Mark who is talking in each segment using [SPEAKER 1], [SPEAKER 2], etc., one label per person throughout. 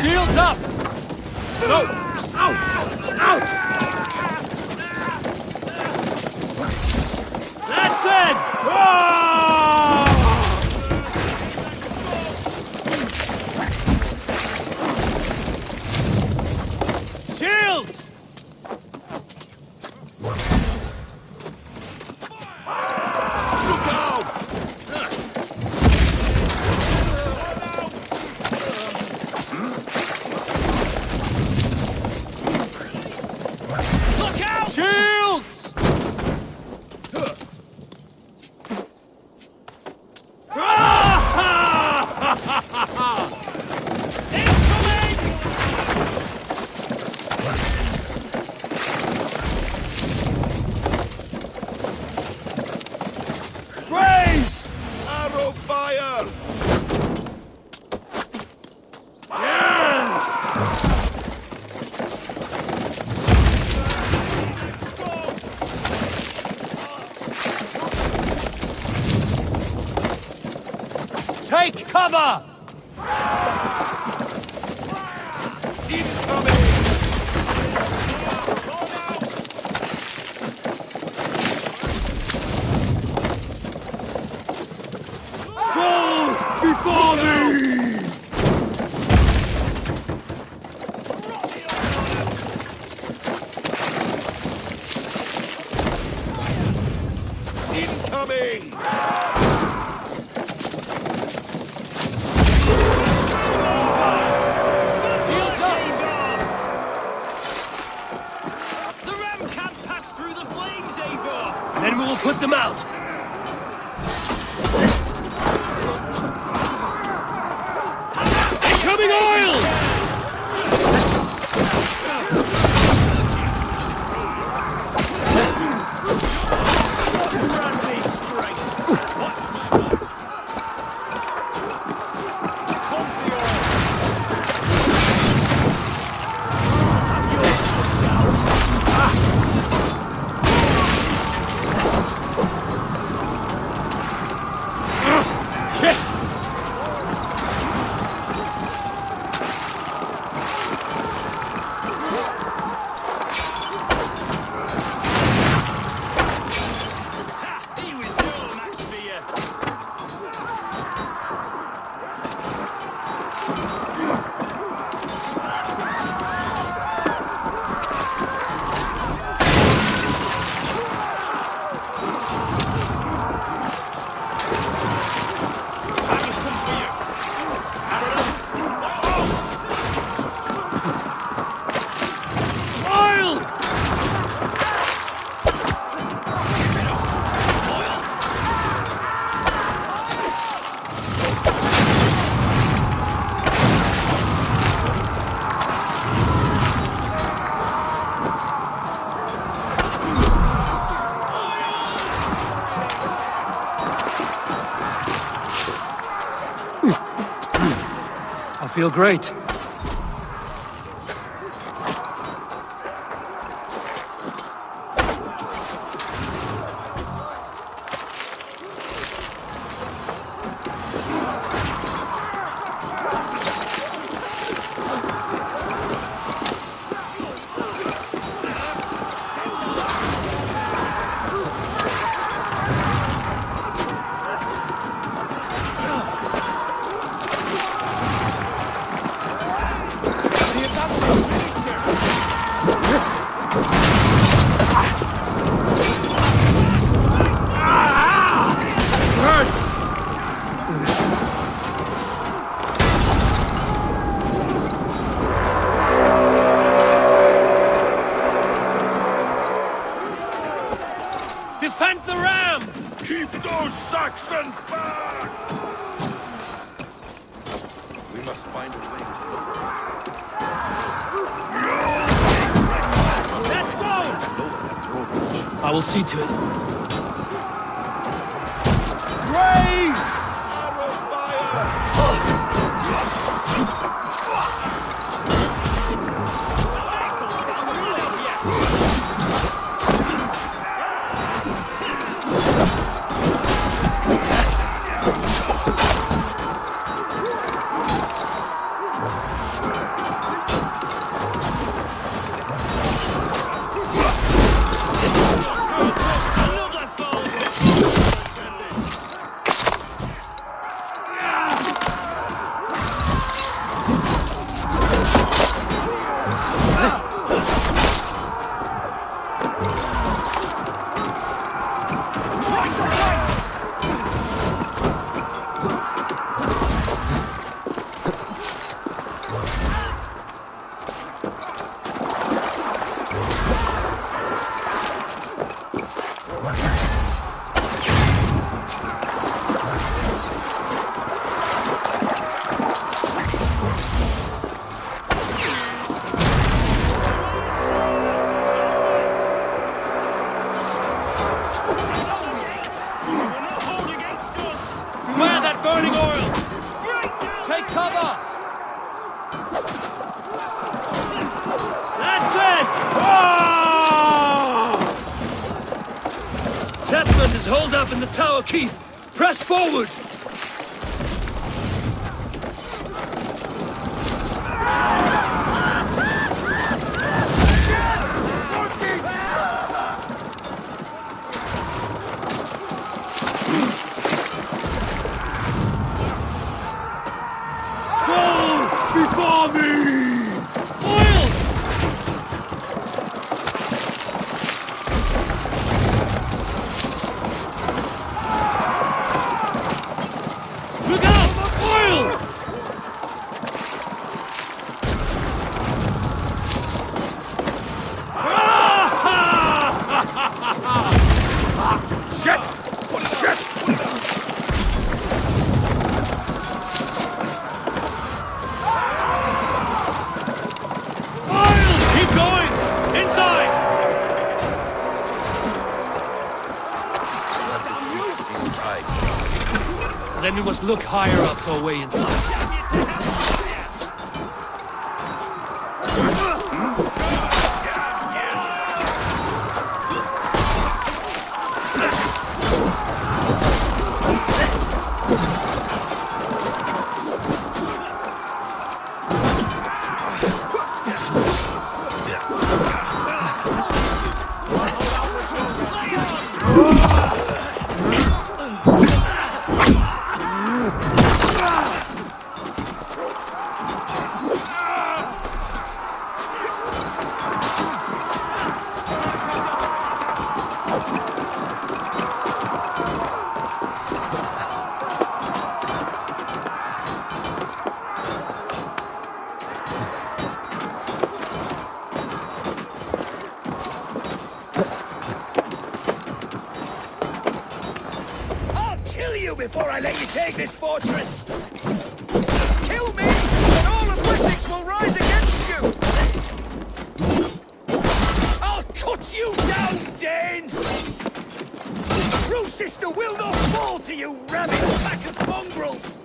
[SPEAKER 1] Shields up! Go! Out! Out! That's it! Oh! Shields! Take cover! Incoming! Go before me! Incoming! Then we will put them out. Incoming oil! I feel great.
[SPEAKER 2] Defend the ram! Keep those Saxons back! We must find a way to the Let's go!
[SPEAKER 1] I will see to it.
[SPEAKER 2] Race! Arrow fire!
[SPEAKER 1] There's hold up in the tower keep. Press forward!
[SPEAKER 2] Before me!
[SPEAKER 1] Oil! Look out! Oil!
[SPEAKER 2] Shit! Oh, shit!
[SPEAKER 1] Keep going! Inside! Then we must look higher up for a way inside.
[SPEAKER 3] Before I let you take this fortress! Kill me, and all of Wessex will rise against you! I'll cut you down, Dane! Rouecistre will not fall to you, rabid pack of mongrels!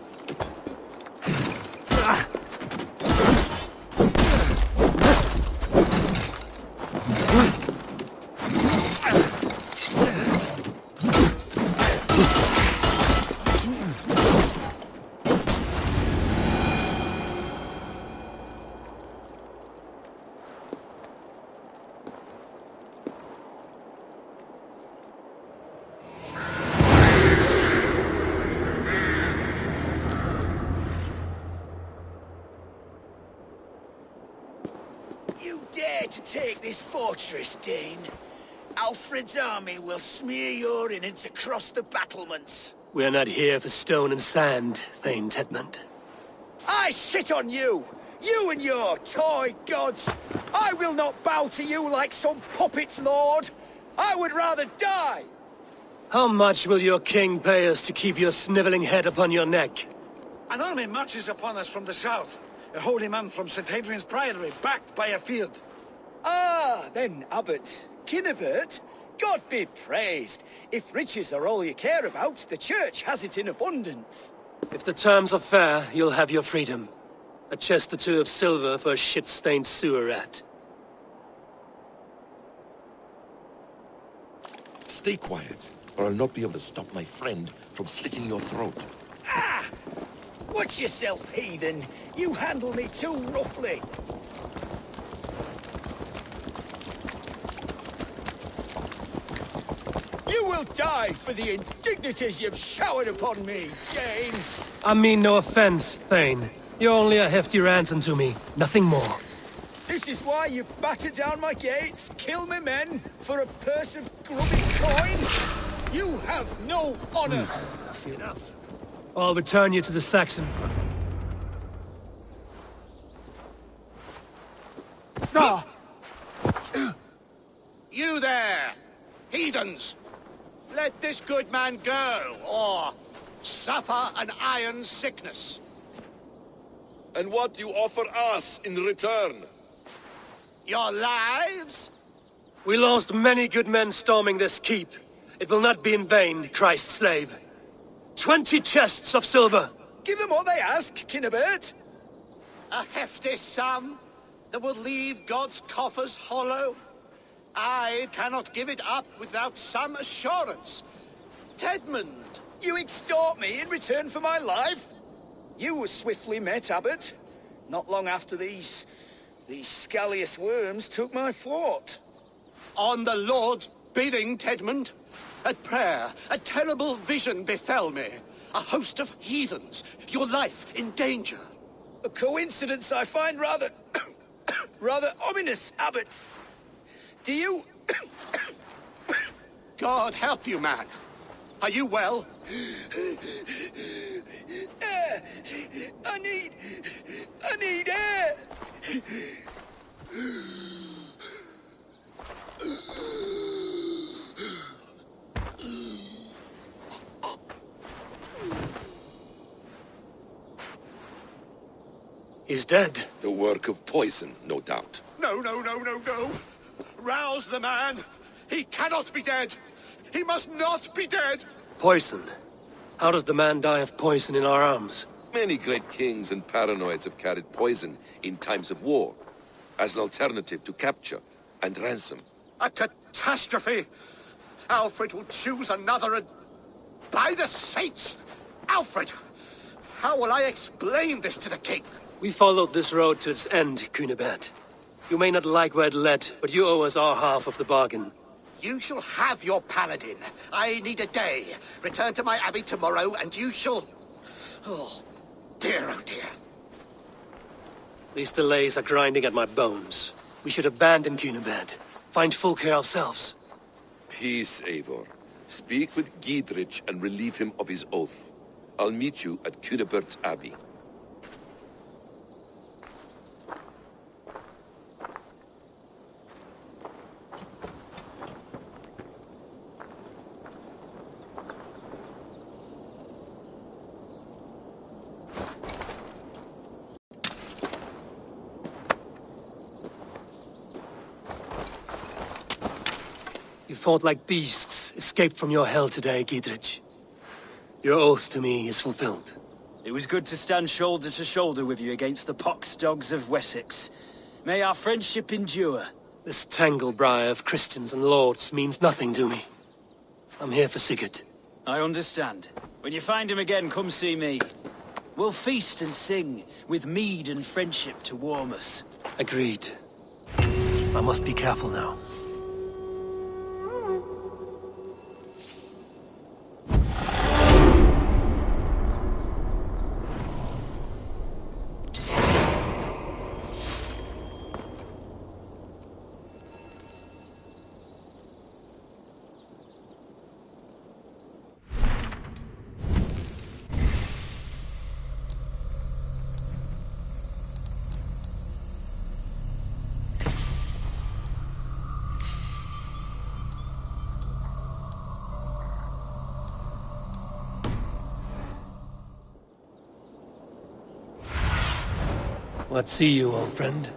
[SPEAKER 3] You dare to take this fortress, Dane? Alfred's army will smear your innards across the battlements.
[SPEAKER 1] We are not here for stone and sand, Thane Tedmond.
[SPEAKER 3] I sit on you! You and your toy gods! I will not bow to you like some puppet's lord! I would rather die!
[SPEAKER 1] How much will your king pay us to keep your sniveling head upon your neck?
[SPEAKER 4] An army marches upon us from the south. A holy man from St. Hadrian's Priory, backed by a field.
[SPEAKER 3] Ah, then Abbot Kinnebert, God be praised. If riches are all you care about, the church has it in abundance.
[SPEAKER 1] If the terms are fair, you'll have your freedom. A chest or two of silver for a shit-stained sewer rat.
[SPEAKER 2] Stay quiet, or I'll not be able to stop my friend from slitting your throat.
[SPEAKER 3] Ah! Watch yourself, heathen. You handle me too roughly. You will die for the indignities you've showered upon me, James.
[SPEAKER 1] I mean no offense, Thane. You're only a hefty ransom to me, nothing more.
[SPEAKER 3] This is why you batter down my gates, kill me men, for a purse of grubby coin? You have no honor.
[SPEAKER 1] Enough. I'll return you to the Saxons.
[SPEAKER 5] Ah! You there, heathens! Let this good man go, or suffer an iron sickness.
[SPEAKER 2] And what you offer us in return?
[SPEAKER 5] Your lives?
[SPEAKER 1] We lost many good men storming this keep. It will not be in vain, Christ's slave. 20 chests of silver!
[SPEAKER 3] Give them what they ask, Kinnebert.
[SPEAKER 5] A hefty sum that will leave God's coffers hollow? I cannot give it up without some assurance Tedmund!
[SPEAKER 3] You extort me in return for my life? You were swiftly met, Abbot. Not long after these scallious worms took my fort.
[SPEAKER 5] On the Lord's bidding, Tedmund. At prayer, a terrible vision befell me. A host of heathens, your life in danger.
[SPEAKER 3] A coincidence I find rather... rather ominous, Abbot. Do you...
[SPEAKER 5] God help you, man. Are you well?
[SPEAKER 3] Air! I need air!
[SPEAKER 1] He's dead.
[SPEAKER 2] The work of poison, no doubt.
[SPEAKER 5] No. Rouse the man. He cannot be dead. He must not be dead.
[SPEAKER 1] Poison. How does the man die of poison in our arms?
[SPEAKER 2] Many great kings and paranoids have carried poison in times of war, as an alternative to capture and ransom.
[SPEAKER 5] A catastrophe. Alfred will choose another and... By the saints! Alfred! How will I explain this to the king?
[SPEAKER 1] We followed this road to its end, Cunibert. You may not like where it led, but you owe us our half of the bargain.
[SPEAKER 5] You shall have your paladin. I need a day. Return to my abbey tomorrow, and you shall... Oh dear.
[SPEAKER 1] These delays are grinding at my bones. We should abandon Cunibert. Find Fulke ourselves.
[SPEAKER 2] Peace, Eivor. Speak with Giedrich and relieve him of his oath. I'll meet you at Cunibert's Abbey.
[SPEAKER 1] You fought like beasts, escaped from your hell today, Giedrich. Your oath to me is fulfilled.
[SPEAKER 6] It was good to stand shoulder to shoulder with you against the pox dogs of Wessex. May our friendship endure.
[SPEAKER 1] This tanglebriar of Christians and lords means nothing to me. I'm here for Sigurd.
[SPEAKER 6] I understand. When you find him again, come see me. We'll feast and sing, with mead and friendship to warm us.
[SPEAKER 1] Agreed. I must be careful now. What see you, old friend?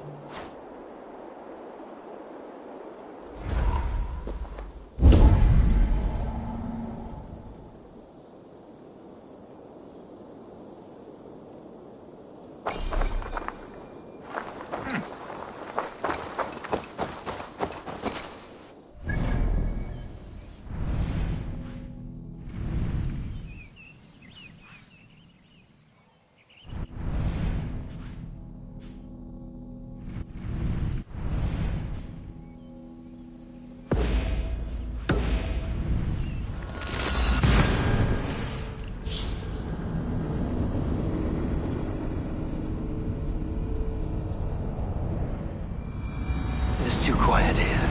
[SPEAKER 1] It's too quiet here.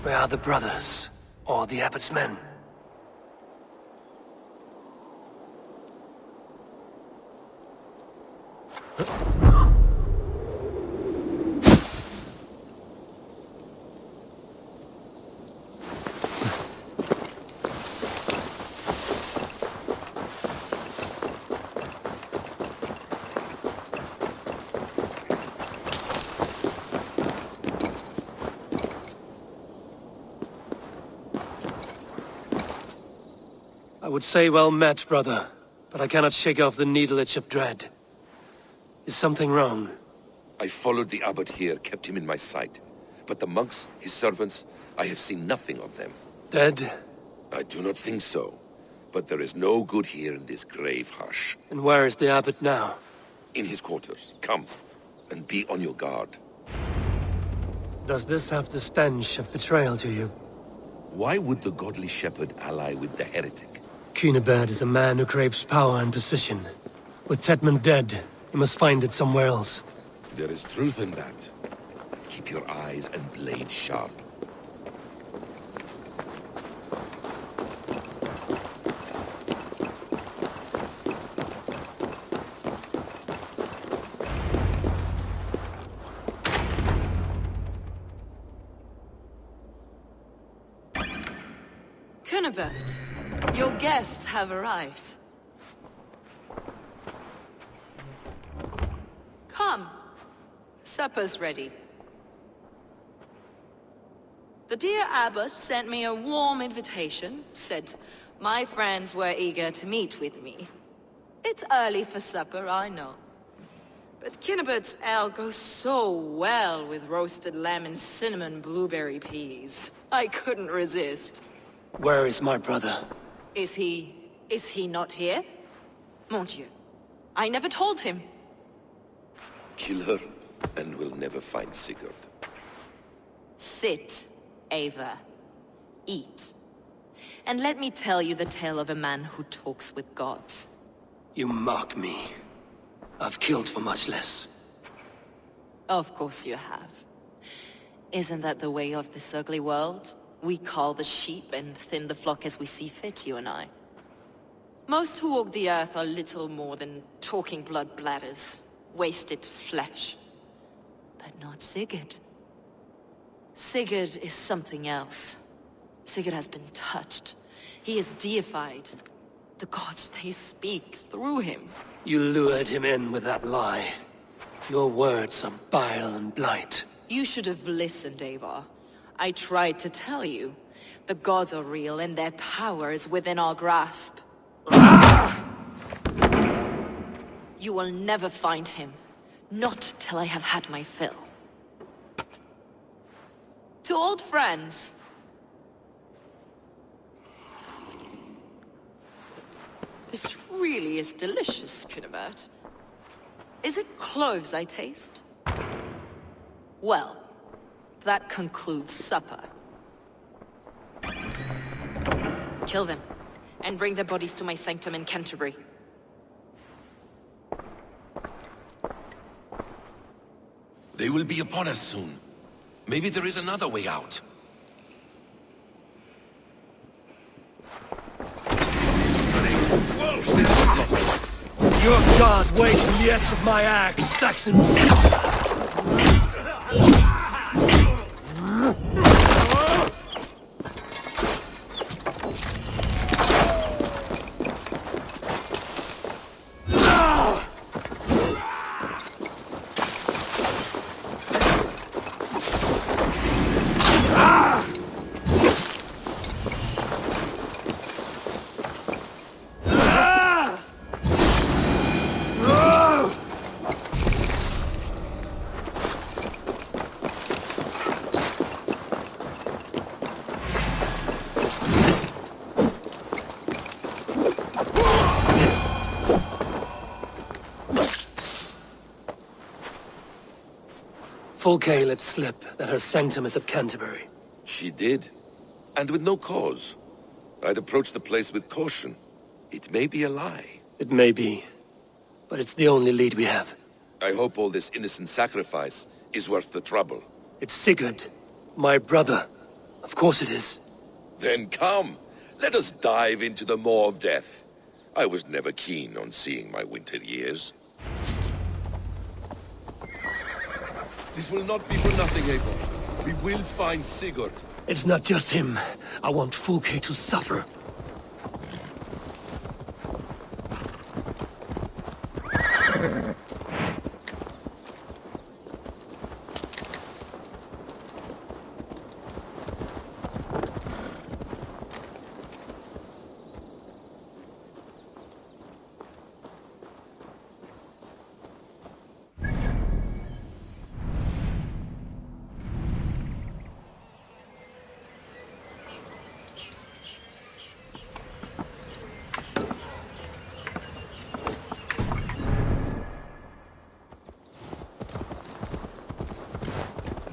[SPEAKER 1] Where are the brothers? Or the abbot's men? I would say well met, brother, but I cannot shake off the needle itch of dread. Is something wrong?
[SPEAKER 2] I followed the abbot here, kept him in my sight. But the monks, his servants, I have seen nothing of them.
[SPEAKER 1] Dead?
[SPEAKER 2] I do not think so. But there is no good here in this grave hush.
[SPEAKER 1] And where is the abbot now?
[SPEAKER 2] In his quarters. Come, and be on your guard.
[SPEAKER 1] Does this have the stench of betrayal to you?
[SPEAKER 2] Why would the godly shepherd ally with the heretic?
[SPEAKER 1] Cunibert is a man who craves power and position. With Tedman dead, he must find it somewhere else.
[SPEAKER 2] There is truth in that. Keep your eyes and blade sharp.
[SPEAKER 7] Cunibert, your guests have arrived. Come. Supper's ready. The dear abbot sent me a warm invitation, said my friends were eager to meet with me. It's early for supper, I know. But Cunibert's ale goes so well with roasted lamb and cinnamon blueberry peas. I couldn't resist.
[SPEAKER 1] Where is my brother?
[SPEAKER 7] Is he not here? Mon Dieu. I never told him.
[SPEAKER 2] Kill her, and we'll never find Sigurd.
[SPEAKER 7] Sit, Ava. Eat. And let me tell you the tale of a man who talks with gods.
[SPEAKER 1] You mock me. I've killed for much less.
[SPEAKER 7] Of course you have. Isn't that the way of this ugly world? We cull the sheep and thin the flock as we see fit, you and I. Most who walk the earth are little more than talking blood bladders, wasted flesh. But not Sigurd. Sigurd is something else. Sigurd has been touched. He is deified. The gods, they speak through him.
[SPEAKER 1] You lured him in with that lie. Your words are bile and blight.
[SPEAKER 7] You should have listened, Ava. I tried to tell you. The gods are real and their power is within our grasp. You will never find him. Not till I have had my fill. To old friends. This really is delicious, Cunibert. Is it cloves I taste? Well, that concludes supper. Kill them, and bring their bodies to my sanctum in Canterbury.
[SPEAKER 2] They will be upon us soon. Maybe there is another way out.
[SPEAKER 1] Your god waits in the edge of my axe, Saxons! Fulke let slip that her sanctum is at Canterbury.
[SPEAKER 2] She did. And with no cause. I'd approach the place with caution. It may be a lie.
[SPEAKER 1] It may be, but it's the only lead we have.
[SPEAKER 2] I hope all this innocent sacrifice is worth the trouble.
[SPEAKER 1] It's Sigurd, my brother. Of course it is.
[SPEAKER 2] Then come, let us dive into the maw of death. I was never keen on seeing my winter years. This will not be for nothing, Eivor. We will find Sigurd.
[SPEAKER 1] It's not just him. I want Fulke to suffer.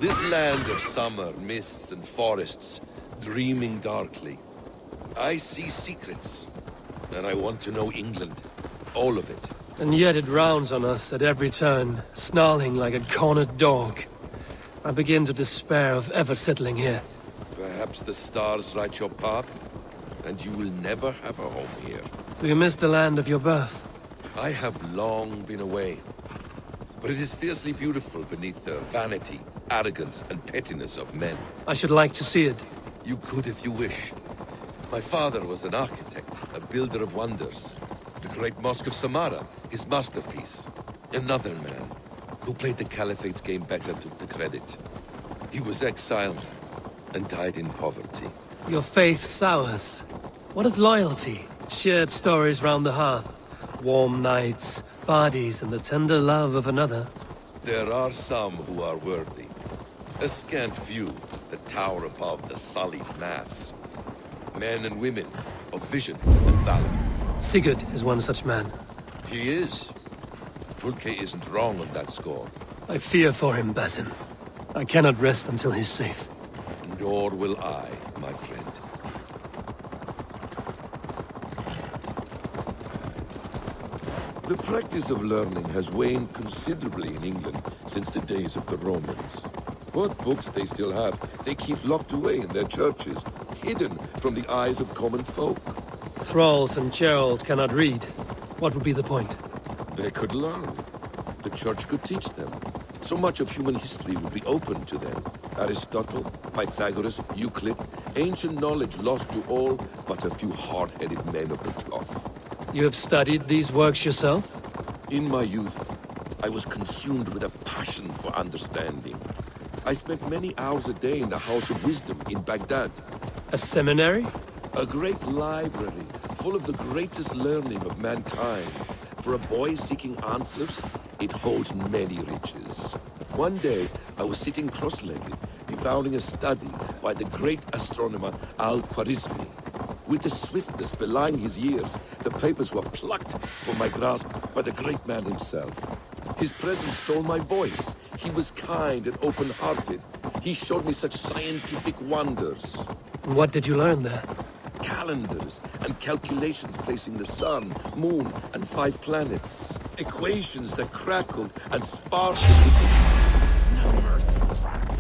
[SPEAKER 2] This land of summer, mists and forests, dreaming darkly. I see secrets, and I want to know England. All of it.
[SPEAKER 1] And yet it rounds on us at every turn, snarling like a cornered dog. I begin to despair of ever settling here.
[SPEAKER 2] Perhaps the stars write your path, and you will never have a home here.
[SPEAKER 1] Do you miss the land of your birth?
[SPEAKER 2] I have long been away, but it is fiercely beautiful beneath the vanity, arrogance, and pettiness of men.
[SPEAKER 1] I should like to see it.
[SPEAKER 2] You could if you wish. My father was an architect, a builder of wonders. The great Mosque of Samarra, his masterpiece. Another man, who played the Caliphate's game better, took the credit. He was exiled, and died in poverty.
[SPEAKER 1] Your faith sours. What of loyalty? Shared stories round the hearth. Warm nights, parties, and the tender love of another.
[SPEAKER 2] There are some who are worthy. A scant few that tower above the sullied mass. Men and women of vision and valor.
[SPEAKER 1] Sigurd is one such man.
[SPEAKER 2] He is. Fulke isn't wrong on that score.
[SPEAKER 1] I fear for him, Basim. I cannot rest until he's safe.
[SPEAKER 2] Nor will I, my friend. The practice of learning has waned considerably in England since the days of the Romans. What books they still have, they keep locked away in their churches, hidden from the eyes of common folk.
[SPEAKER 1] Thralls and churls cannot read. What would be the point?
[SPEAKER 2] They could learn. The church could teach them. So much of human history would be open to them. Aristotle, Pythagoras, Euclid, ancient knowledge lost to all but a few hard-headed men of the cloth.
[SPEAKER 1] You have studied these works yourself?
[SPEAKER 2] In my youth, I was consumed with a passion for understanding. I spent many hours a day in the House of Wisdom in Baghdad.
[SPEAKER 1] A seminary?
[SPEAKER 2] A great library, full of the greatest learning of mankind. For a boy seeking answers, it holds many riches. One day, I was sitting cross-legged, devouring a study by the great astronomer Al-Khwarizmi. With the swiftness belying his years, the papers were plucked from my grasp by the great man himself. His presence stole my voice. He was kind and open-hearted. He showed me such scientific wonders.
[SPEAKER 1] What did you learn there?
[SPEAKER 2] Calendars and calculations placing the sun, moon, and 5 planets. Equations that crackled and sparkled with no mercy, rats.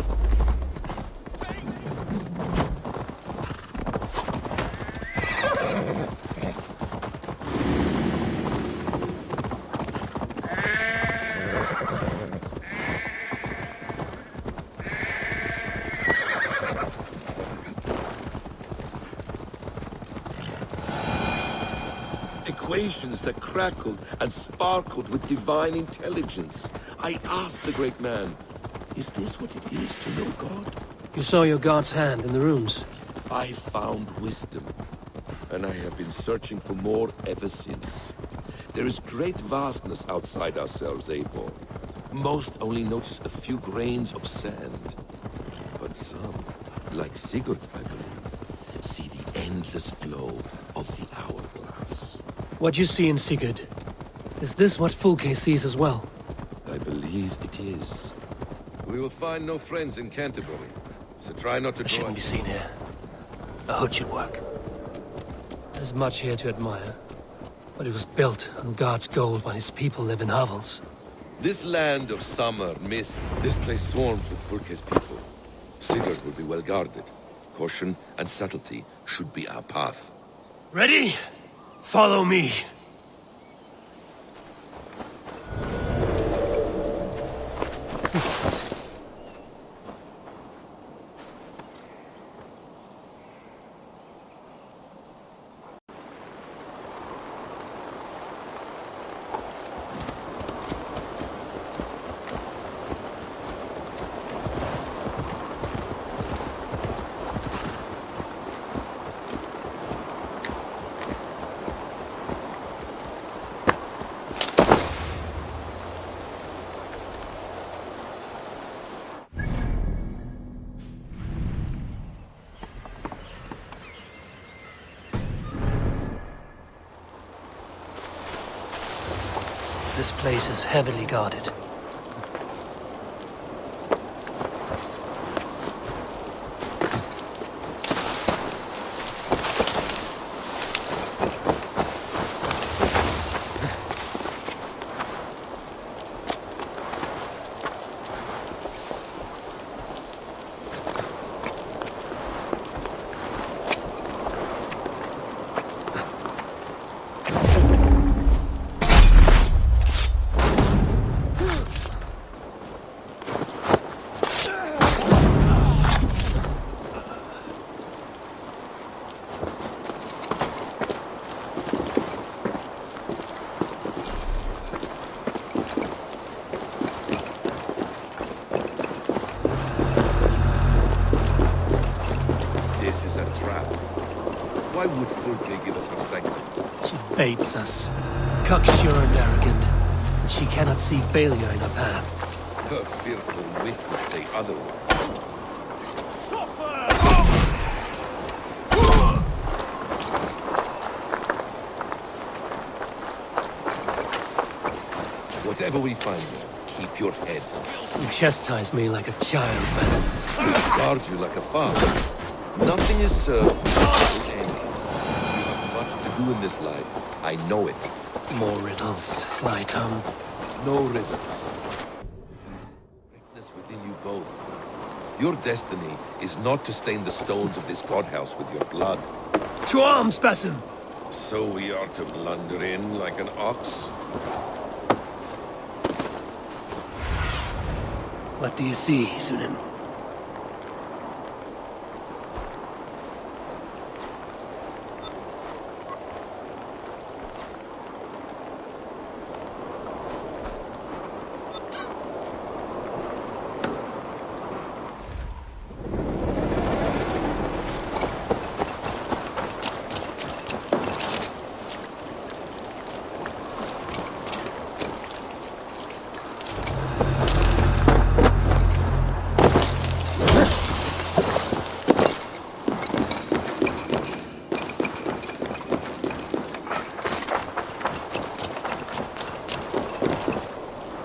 [SPEAKER 2] Equations that crackled and sparkled with divine intelligence. I asked the great man, is this what it is to know God?
[SPEAKER 1] You saw your god's hand in the runes.
[SPEAKER 2] I found wisdom, and I have been searching for more ever since. There is great vastness outside ourselves, Eivor. Most only notice a few grains of sand. But some, like Sigurd, I believe, see the endless flow of the hourglass.
[SPEAKER 1] What you see in Sigurd, is this what Fulke sees as well?
[SPEAKER 2] I believe it is. We will find no friends in Canterbury, so try not to
[SPEAKER 1] I shouldn't be seen here. A hood should work. There's much here to admire, but it was built on God's gold while his people live in hovels.
[SPEAKER 2] This land of summer, mist, this place swarms with Fulke's people. Sigurd will be well guarded. Caution and subtlety should be our path.
[SPEAKER 1] Ready? Follow me. This place is heavily guarded.
[SPEAKER 2] trap. Why would Fulke give us her sanctum?
[SPEAKER 1] She baits us, cocksure and arrogant, and she cannot see failure in her path.
[SPEAKER 2] Her fearful wit would say otherwise. Whatever we find, keep your head.
[SPEAKER 1] You chastise me like a child, but
[SPEAKER 2] Guard you like a father. Nothing is served without end. You have much to do in this life. I know it.
[SPEAKER 1] more riddles, sly tongue.
[SPEAKER 2] No riddles. Greatness within you both. Your destiny is not to stain the stones of this godhouse with your blood.
[SPEAKER 1] To arms, Basim!
[SPEAKER 2] So we are to blunder in like an ox?
[SPEAKER 1] What do you see, Sunan?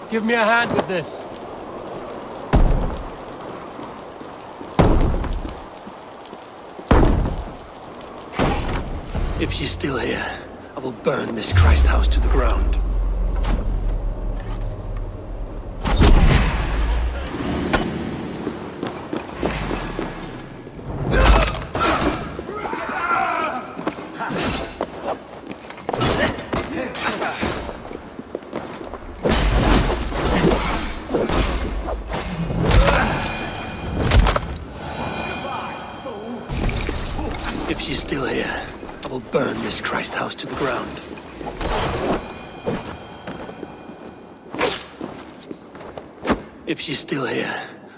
[SPEAKER 1] Give me a hand with this. If she's still here, I will burn this Christ house to the ground. If she's still here, I will burn this Christ house to the ground. If she's still here,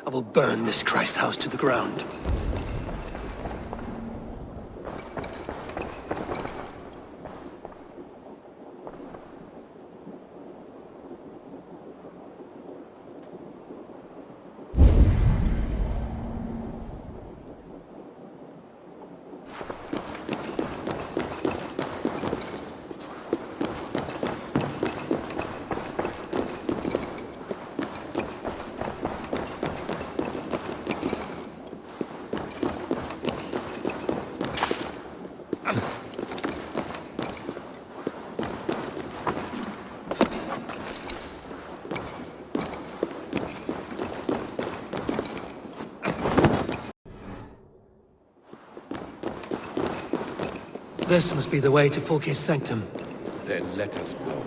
[SPEAKER 1] I will burn this Christ house to the ground. This must be the way to Fulke's sanctum.
[SPEAKER 2] Then let us go.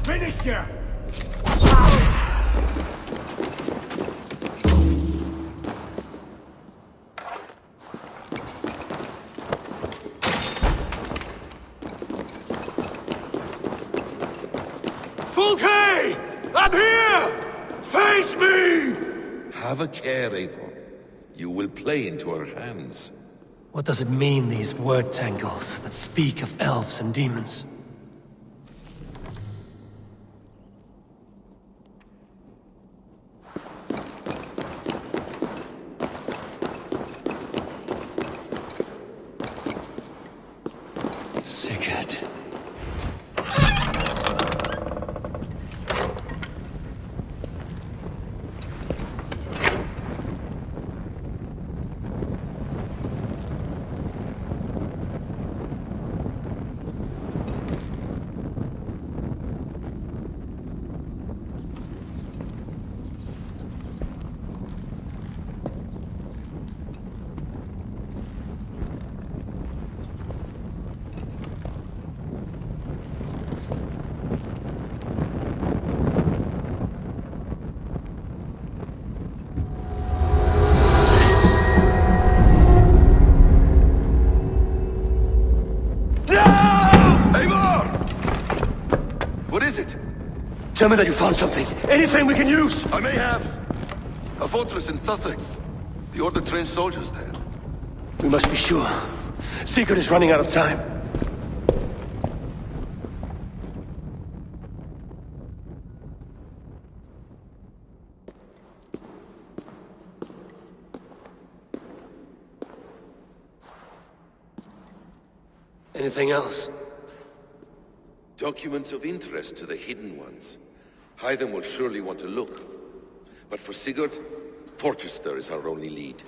[SPEAKER 3] Finish you!
[SPEAKER 2] Fulke! I'm here! Face me! Have a care, Eivor. You will play into our hands.
[SPEAKER 1] What does it mean, these word tangles that speak of elves and demons? Sigurd. Tell me that you found something. Anything we can use!
[SPEAKER 2] I may have. A fortress in Sussex. The Order trained soldiers there.
[SPEAKER 1] We must be sure. Secret is running out of time. Anything else?
[SPEAKER 2] Documents of interest to the Hidden Ones. Hyden will surely want to look. But for Sigurd, Porchester is our only lead.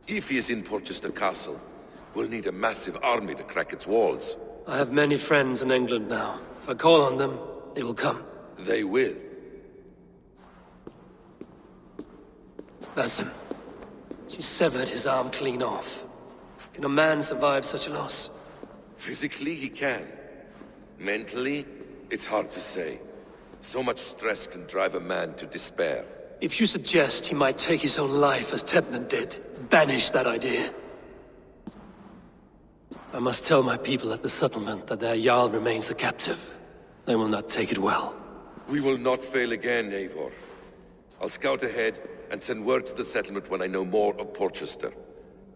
[SPEAKER 2] If he is in Porchester Castle, we'll need a massive army to crack its walls.
[SPEAKER 1] I have many friends in England now. If I call on them, they will come.
[SPEAKER 2] They will.
[SPEAKER 1] Basim. She severed his arm clean off. Can a man survive such a loss?
[SPEAKER 2] Physically, he can. Mentally, it's hard to say. So much stress can drive a man to despair.
[SPEAKER 1] If you suggest he might take his own life as Tedman did, banish that idea. I must tell my people at the settlement that their Jarl remains a captive. They will not take it well.
[SPEAKER 2] We will not fail again, Eivor. I'll scout ahead and send word to the settlement when I know more of Porchester.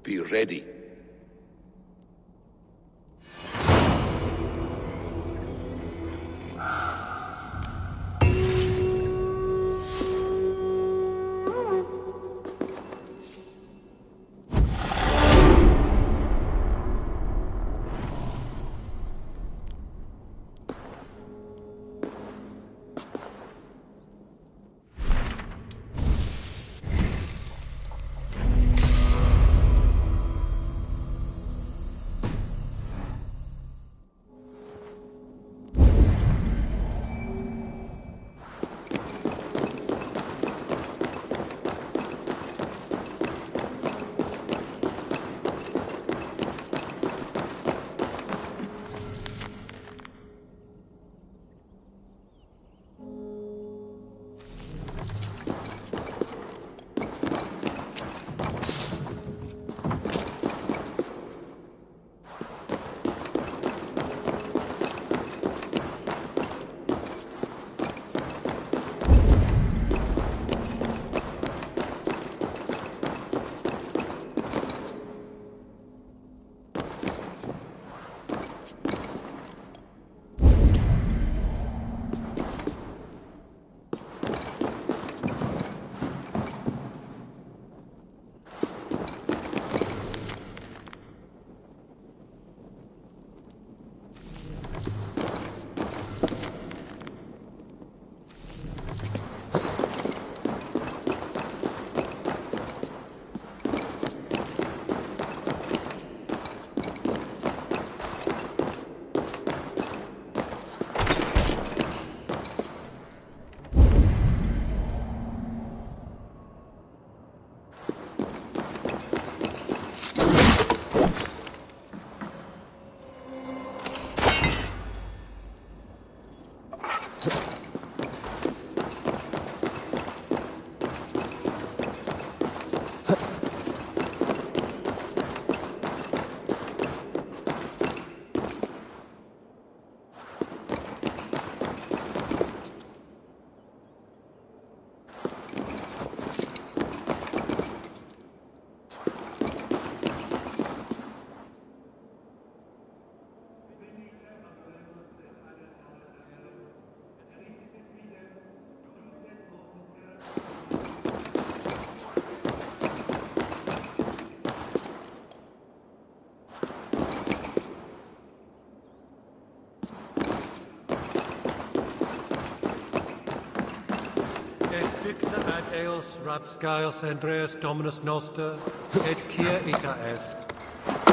[SPEAKER 2] Be ready.
[SPEAKER 8] Fixa ad eos rapscaios Andreas Dominus Noster, et quia ita est.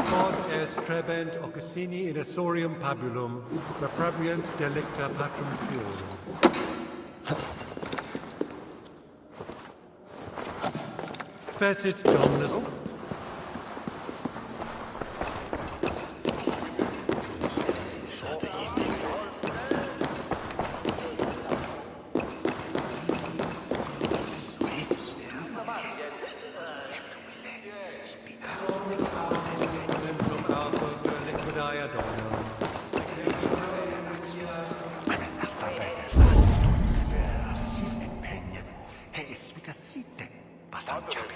[SPEAKER 8] Quod est trebent occusini in essorium pabulum, reprabriant delicta patrum tuorum. Fecit Dominus...
[SPEAKER 1] Come, jump in.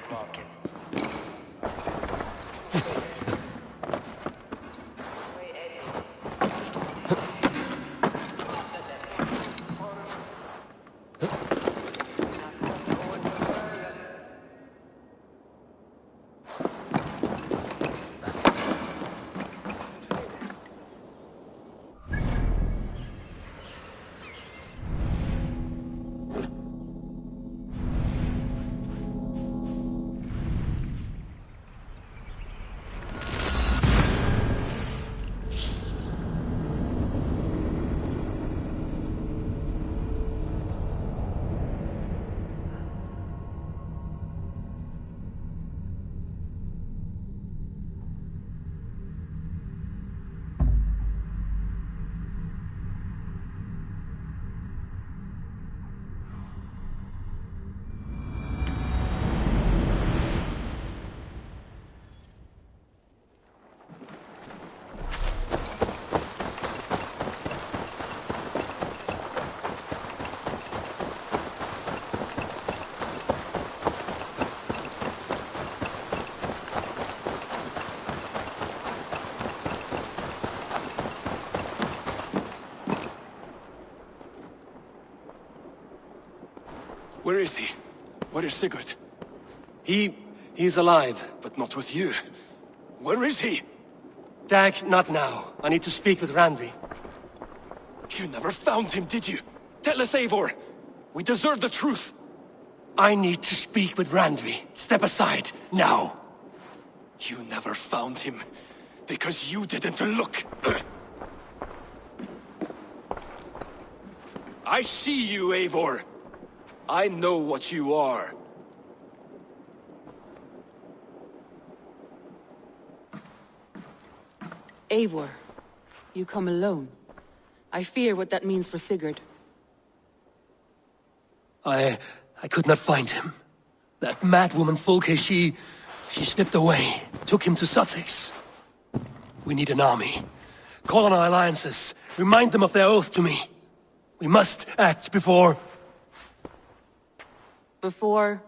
[SPEAKER 9] Where is he? Where is Sigurd?
[SPEAKER 1] He's alive.
[SPEAKER 9] But not with you. Where is he?
[SPEAKER 1] Dag, not now. I need to speak with Randvi.
[SPEAKER 9] You never found him, did you? Tell us, Eivor. We deserve the truth.
[SPEAKER 1] I need to speak with Randvi. Step aside, now.
[SPEAKER 9] You never found him, because you didn't look. I see you, Eivor. I know what you are.
[SPEAKER 10] Eivor, you come alone. I fear what that means for Sigurd.
[SPEAKER 1] I could not find him. That madwoman Folke, she slipped away, took him to Sussex. We need an army. Call on our alliances. Remind them of their oath to me. We must act before...
[SPEAKER 10] Before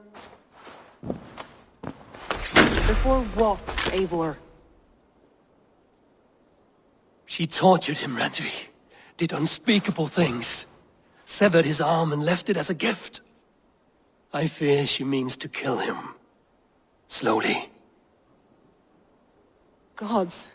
[SPEAKER 10] what, Eivor?
[SPEAKER 1] She tortured him, Randvi. Did unspeakable things. Severed his arm and left it as a gift. I fear she means to kill him. Slowly.
[SPEAKER 10] Gods,